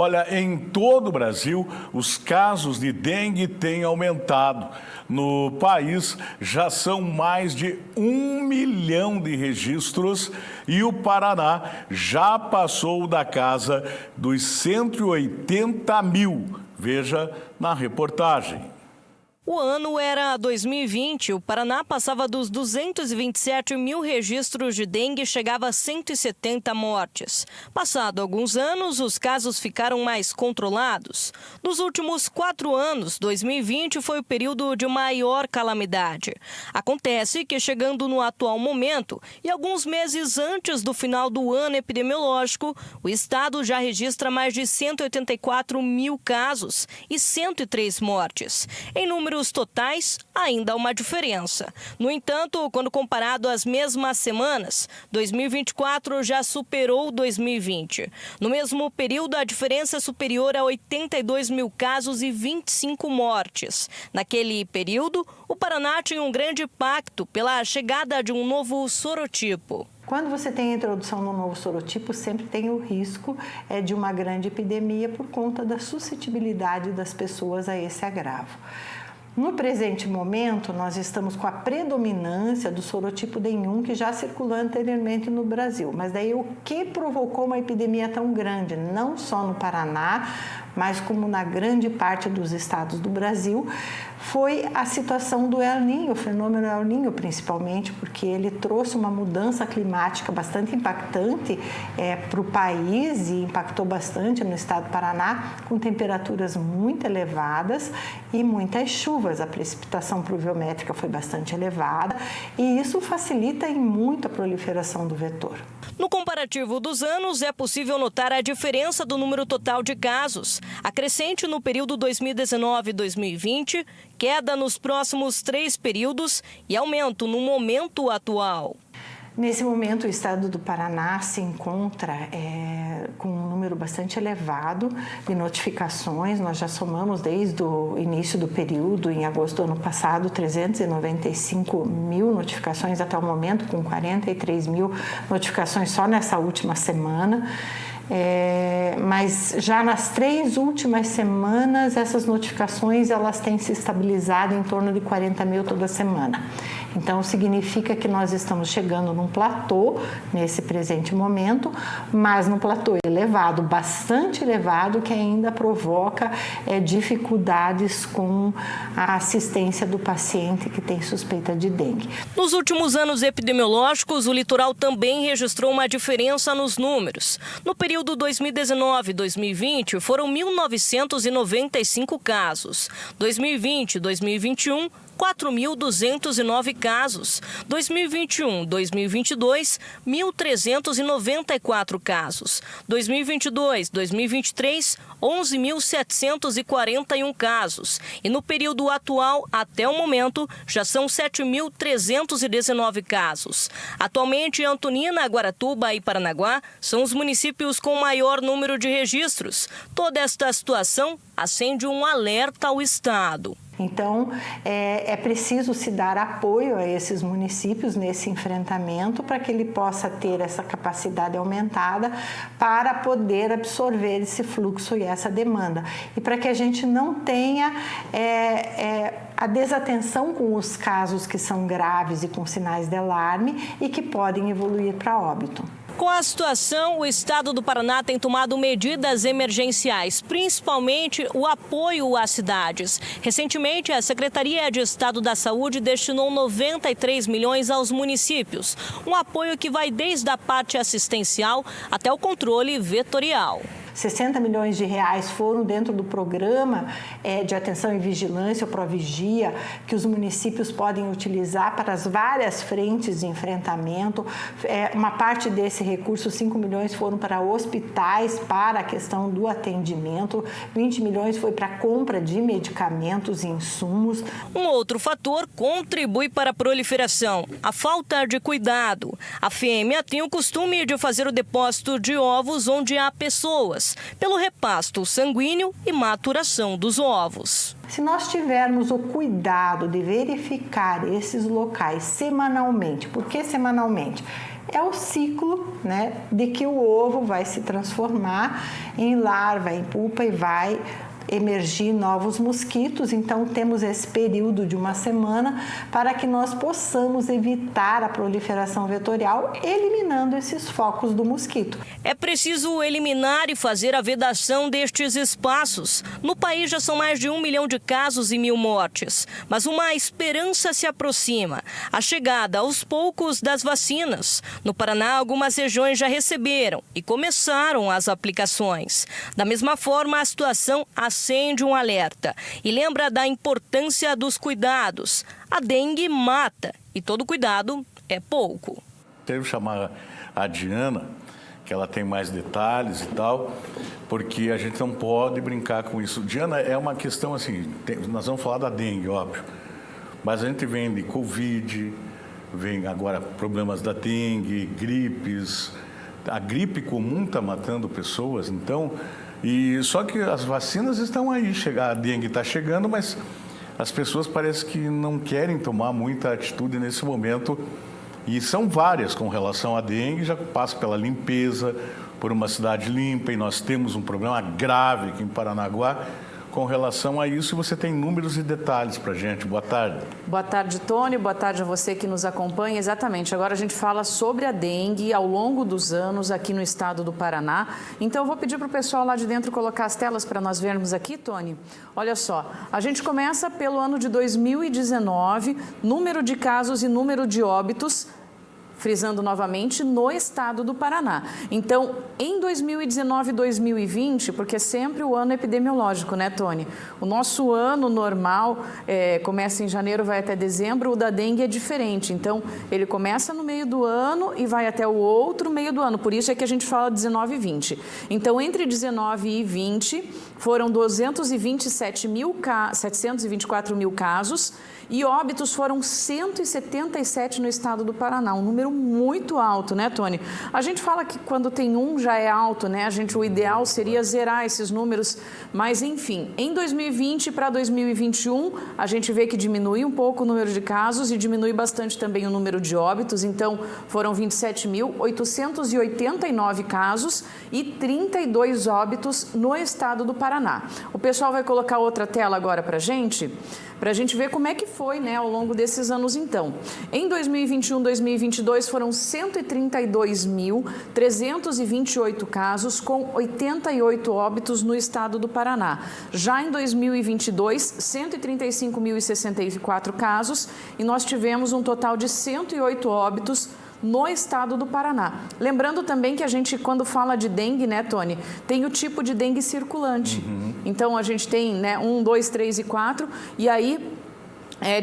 Olha, em todo o Brasil, os casos de dengue têm aumentado. No país, já são mais de 1 milhão de registros e o Paraná já passou da casa dos 180 mil. Veja na reportagem. O ano era 2020, o Paraná passava dos 227 mil registros de dengue e chegava a 170 mortes. Passado alguns anos, os casos ficaram mais controlados. Nos últimos 4 anos, 2020 foi o período de maior calamidade. Acontece que, chegando no atual momento e alguns meses antes do final do ano epidemiológico, o estado já registra mais de 184 mil casos e 103 mortes. Em números totais, ainda há uma diferença. No entanto, quando comparado às mesmas semanas, 2024 já superou 2020. No mesmo período, a diferença é superior a 82 mil casos e 25 mortes. Naquele período, o Paraná tinha um grande impacto pela chegada de um novo sorotipo. Quando você tem a introdução no novo sorotipo, sempre tem o risco de uma grande epidemia por conta da suscetibilidade das pessoas a esse agravo. No presente momento, nós estamos com a predominância do sorotipo D1, que já circulou anteriormente no Brasil. Mas daí o que provocou uma epidemia tão grande, não só no Paraná, mas como na grande parte dos estados do Brasil, foi a situação do El Niño, o fenômeno El Niño principalmente, porque ele trouxe uma mudança climática bastante impactante para o país e impactou bastante no estado do Paraná, com temperaturas muito elevadas e muitas chuvas. A precipitação pluviométrica foi bastante elevada e isso facilita em muito a proliferação do vetor. No comparativo dos anos, é possível notar a diferença do número total de casos. A crescente no período 2019 e 2020, queda nos próximos 3 períodos e aumento no momento atual. Nesse momento, o estado do Paraná se encontra com um número bastante elevado de notificações. Nós já somamos desde o início do período, em agosto do ano passado, 395 mil notificações até o momento, com 43 mil notificações só nessa última semana. Mas já nas 3 últimas semanas, essas notificações elas têm se estabilizado em torno de 40 mil toda semana. Então, significa que nós estamos chegando num platô nesse presente momento, mas num platô elevado, bastante elevado, que ainda provoca dificuldades com a assistência do paciente que tem suspeita de dengue. Nos últimos anos epidemiológicos, o litoral também registrou uma diferença nos números. No período 2019-2020, foram 1.995 casos. 2020 e 2021, 4.209 casos. 2021-2022, 1.394 casos. 2022-2023, 11.741 casos. E no período atual, até o momento, já são 7.319 casos. Atualmente, Antonina, Guaratuba e Paranaguá são os municípios com maior número de registros. Toda esta situação acende um alerta ao estado. Então, é preciso se dar apoio a esses municípios nesse enfrentamento para que ele possa ter essa capacidade aumentada para poder absorver esse fluxo e essa demanda. E para que a gente não tenha a desatenção com os casos que são graves e com sinais de alarme e que podem evoluir para óbito. Com a situação, o estado do Paraná tem tomado medidas emergenciais, principalmente o apoio às cidades. Recentemente, a Secretaria de Estado da Saúde destinou 93 milhões aos municípios, um apoio que vai desde a parte assistencial até o controle vetorial. 60 milhões de reais foram dentro do programa de atenção e vigilância, o Provigia, que os municípios podem utilizar para as várias frentes de enfrentamento. Uma parte desse recurso, 5 milhões, foram para hospitais, para a questão do atendimento. 20 milhões foi para a compra de medicamentos e insumos. Um outro fator contribui para a proliferação, a falta de cuidado. A fêmea tem o costume de fazer o depósito de ovos onde há pessoas. crianças, pelo repasto sanguíneo e maturação dos ovos. Se nós tivermos o cuidado de verificar esses locais semanalmente, por que semanalmente? É o ciclo, né, de que o ovo vai se transformar em larva, em pupa e vai emergir novos mosquitos. Então temos esse período de uma semana para que nós possamos evitar a proliferação vetorial, eliminando esses focos do mosquito. É preciso eliminar e fazer a vedação destes espaços. No país já são mais de 1 milhão de casos e 1.000 mortes. Mas uma esperança se aproxima: a chegada aos poucos das vacinas. No Paraná, algumas regiões já receberam e começaram as aplicações. Da mesma forma, a situação acende um alerta e lembra da importância dos cuidados. A dengue mata e todo cuidado é pouco. Devo chamar a Diana, que ela tem mais detalhes e tal, porque a gente não pode brincar com isso. Diana, é uma questão assim, nós vamos falar da dengue, óbvio, mas a gente vem de Covid, vem agora problemas da dengue, gripes, a gripe comum está matando pessoas, então... E só que as vacinas estão aí, a dengue está chegando, mas as pessoas parece que não querem tomar muita atitude nesse momento. E são várias com relação à dengue, já passa pela limpeza, por uma cidade limpa, e nós temos um problema grave aqui em Paranaguá com relação a isso. E você tem números e detalhes para a gente. Boa tarde. Boa tarde, Tony. Boa tarde a você que nos acompanha. Exatamente. Agora a gente fala sobre a dengue ao longo dos anos aqui no estado do Paraná. Então eu vou pedir para o pessoal lá de dentro colocar as telas para nós vermos aqui, Tony. Olha só, a gente começa pelo ano de 2019, número de casos e número de óbitos, frisando novamente, no estado do Paraná. Então, em 2019 e 2020, porque é sempre o ano epidemiológico, né, Tony? O nosso ano normal começa em janeiro, vai até dezembro, o da dengue é diferente. Então, ele começa no meio do ano e vai até o outro meio do ano. Por isso é que a gente fala 19 e 20. Então, entre 19 e 20, foram 724 mil casos e óbitos foram 177 no estado do Paraná, um número muito alto, né, Tony? A gente fala que quando tem um já é alto, né? O ideal seria zerar esses números, mas enfim, em 2020 para 2021, a gente vê que diminui um pouco o número de casos e diminui bastante também o número de óbitos. Então, foram 27.889 casos e 32 óbitos no estado do Paraná. O pessoal vai colocar outra tela agora para a gente ver como é que foi, né, ao longo desses anos, então. Em 2021, 2022, foram 132.328 casos, com 88 óbitos no estado do Paraná. Já em 2022, 135.064 casos e nós tivemos um total de 108 óbitos no estado do Paraná. Lembrando também que a gente, quando fala de dengue, né, Tony, tem o tipo de dengue circulante. Então, a gente tem, né, 1, 2, 3 e 4, e aí,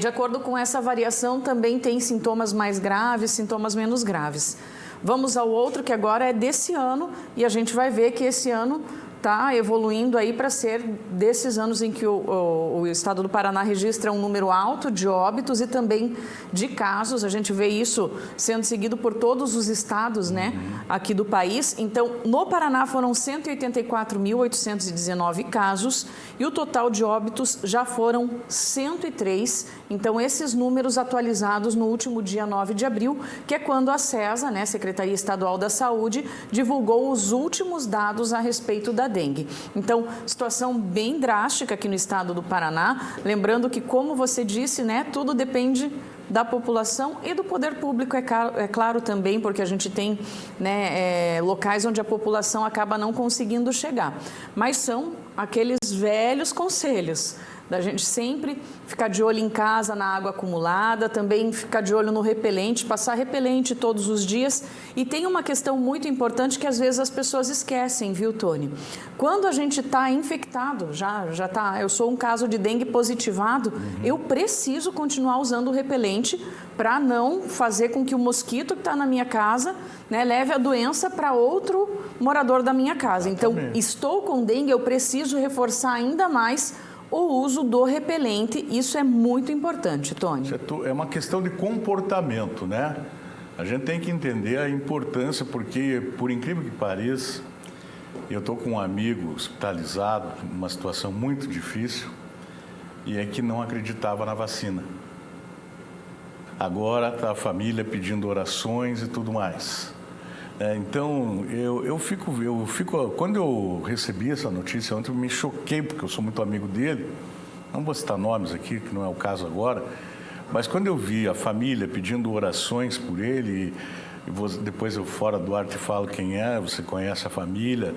de acordo com essa variação, também tem sintomas mais graves, sintomas menos graves. Vamos ao outro, que agora é desse ano, e a gente vai ver que esse ano está evoluindo aí para ser desses anos em que o estado do Paraná registra um número alto de óbitos e também de casos. A gente vê isso sendo seguido por todos os estados, né, aqui do país. Então, no Paraná foram 184.819 casos e o total de óbitos já foram 103. Então, esses números atualizados no último dia 9 de abril, que é quando a SESA, né, Secretaria Estadual da Saúde, divulgou os últimos dados a respeito da dengue. Então, situação bem drástica aqui no estado do Paraná. Lembrando que, como você disse, né, tudo depende da população e do poder público, é claro também, porque a gente tem, né, locais onde a população acaba não conseguindo chegar. Mas são aqueles velhos conselhos da gente sempre ficar de olho em casa na água acumulada, também ficar de olho no repelente, passar repelente todos os dias. E tem uma questão muito importante que às vezes as pessoas esquecem, viu, Tony? Quando a gente está infectado, já tá, eu sou um caso de dengue positivado, eu preciso continuar usando o repelente para não fazer com que o mosquito que está na minha casa, né, leve a doença para outro morador da minha casa. Então, estou com dengue, eu preciso reforçar ainda mais o uso do repelente. Isso é muito importante, Tony. É uma questão de comportamento, né? A gente tem que entender a importância, porque, por incrível que pareça, Eu estou com um amigo hospitalizado, numa situação muito difícil, e é que não acreditava na vacina. Agora está a família pedindo orações e tudo mais. Então, eu fico, quando eu recebi essa notícia ontem, eu me choquei, porque eu sou muito amigo dele. Não vou citar nomes aqui, que não é o caso agora, mas quando eu vi a família pedindo orações por ele, depois eu fora do ar te falo quem é, você conhece a família,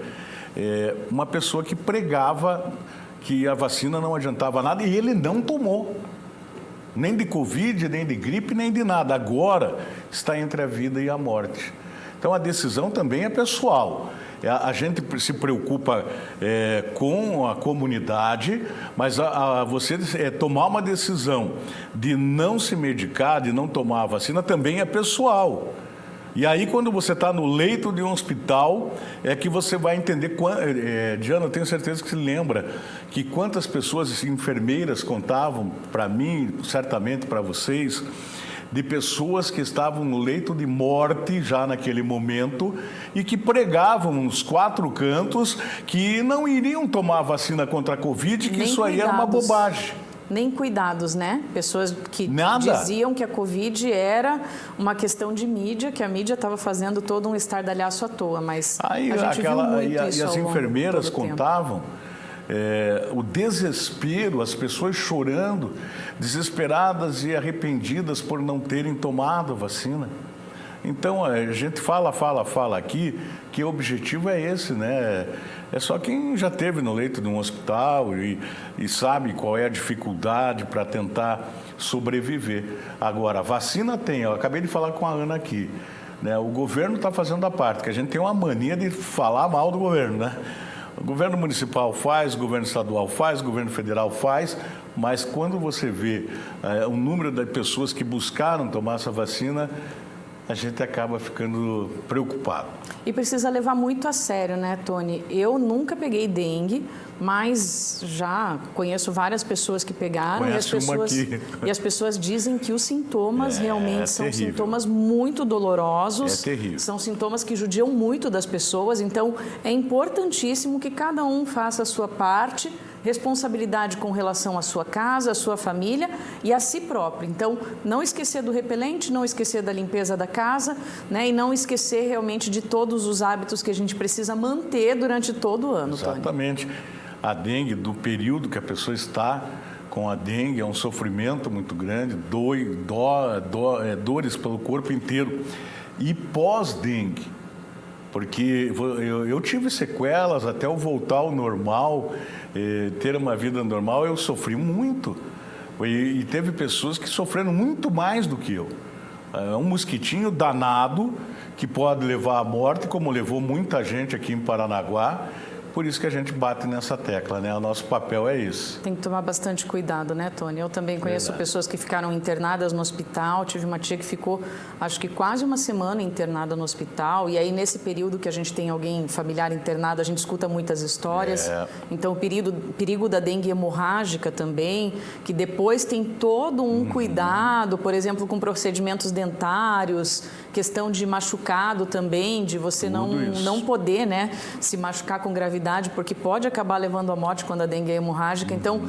uma pessoa que pregava que a vacina não adiantava nada e ele não tomou. Nem de Covid, nem de gripe, nem de nada. Agora está entre a vida e a morte. Então, a decisão também é pessoal. A gente se preocupa com a comunidade, mas você tomar uma decisão de não se medicar, de não tomar a vacina, também é pessoal. E aí, quando você está no leito de um hospital, é que você vai entender... Diana, eu tenho certeza que se lembra que quantas pessoas, enfermeiras, contavam para mim, certamente para vocês, de pessoas que estavam no leito de morte já naquele momento e que pregavam nos 4 cantos que não iriam tomar a vacina contra a Covid, que Nem isso aí era uma bobagem. Nem cuidados, né? Pessoas que Nada. diziam que a Covid era uma questão de mídia, que a mídia estava fazendo todo um estardalhaço à toa, mas aí, a gente viu muito isso e as ao longo enfermeiras de todo o tempo. contavam o desespero, as pessoas chorando, desesperadas e arrependidas por não terem tomado a vacina. Então, a gente fala aqui que o objetivo é esse, né? É só quem já esteve no leito de um hospital e sabe qual é a dificuldade para tentar sobreviver. Agora, a vacina tem, eu acabei de falar com a Ana aqui, né? O governo está fazendo a parte, que a gente tem uma mania de falar mal do governo, né? O governo municipal faz, o governo estadual faz, o governo federal faz, mas quando você vê o número de pessoas que buscaram tomar essa vacina, a gente acaba ficando preocupado. E precisa levar muito a sério, né, Tony? Eu nunca peguei dengue, mas já conheço várias pessoas que pegaram e as pessoas dizem que os sintomas realmente são terrível. Sintomas muito dolorosos. É terrível. São sintomas que judiam muito das pessoas, então é importantíssimo que cada um faça a sua parte, responsabilidade com relação à sua casa, à sua família e a si próprio. Então, não esquecer do repelente, não esquecer da limpeza da casa, né, e não esquecer realmente de todos os hábitos que a gente precisa manter durante todo o ano, Exatamente. Tony. A dengue, do período que a pessoa está com a dengue, é um sofrimento muito grande, dores pelo corpo inteiro. E pós-dengue, porque eu tive sequelas até eu voltar ao normal, ter uma vida normal, eu sofri muito. E teve pessoas que sofreram muito mais do que eu. É um mosquitinho danado que pode levar à morte, como levou muita gente aqui em Paranaguá. Por isso que a gente bate nessa tecla, né? O nosso papel é esse. Tem que tomar bastante cuidado, né, Tony? Eu também conheço pessoas que ficaram internadas no hospital. Tive uma tia que ficou, acho que quase uma semana internada no hospital. E aí, nesse período que a gente tem alguém familiar internado, a gente escuta muitas histórias. Então, o perigo da dengue hemorrágica também, que depois tem todo um cuidado, por exemplo, com procedimentos dentários, questão de machucado também, de você não poder, né, se machucar com gravidade, porque pode acabar levando à morte quando a dengue é hemorrágica. Então,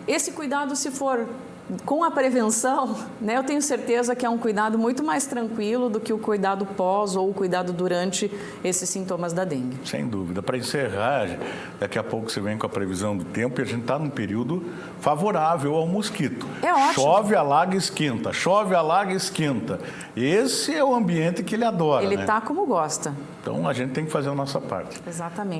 esse cuidado, se for com a prevenção, né, eu tenho certeza que é um cuidado muito mais tranquilo do que o cuidado pós ou o cuidado durante esses sintomas da dengue. Sem dúvida. Para encerrar, daqui a pouco você vem com a previsão do tempo e a gente está num período favorável ao mosquito. É ótimo. Chove, alaga, esquenta. Chove, alaga, esquenta. Esse é o ambiente que ele adora, Ele né? tá como gosta. Então, a gente tem que fazer a nossa parte. Exatamente.